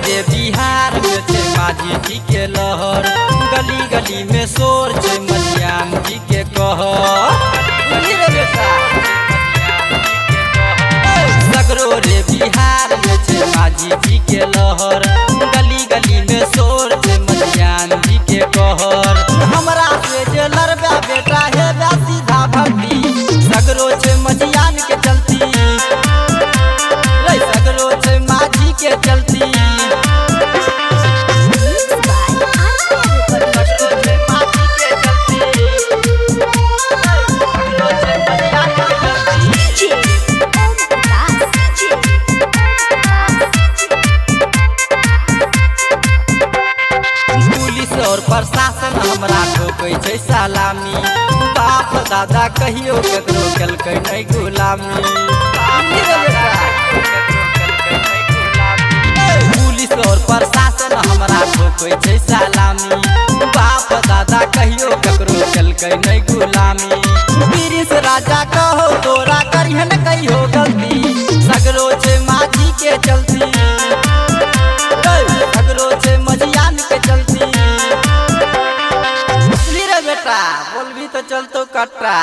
रे बिहार में छे माझी जी के लहर, गली गली में शोर छे मधियान जी के कहर। सगरो रे बिहार में छे माझी जी के लहर, गली गली में शोर छे मधियान जी के कहर। हमरा से जे लड़बा बेटा हे बा सीधा भक्ति, सगरो छे मधियान के चलती, सगरो छे माझी के चलती। और प्रशासन हमरा ठोकै छै सलामी, बाप दादा कहियो ककरो केलकै नहीं गुलामी। पुलिस और प्रशासन हमरा ठोकै छै सलामी, बाप दादा कहियो ककरो केलकै नहीं गुलामी। वीरिस राजा कहो तोरा करिहन कहियो गलती, सगरो छै माझी के चलती, सगरो छै मझियान के चलती। बेटा बोलबी तो चलतो कट्टा।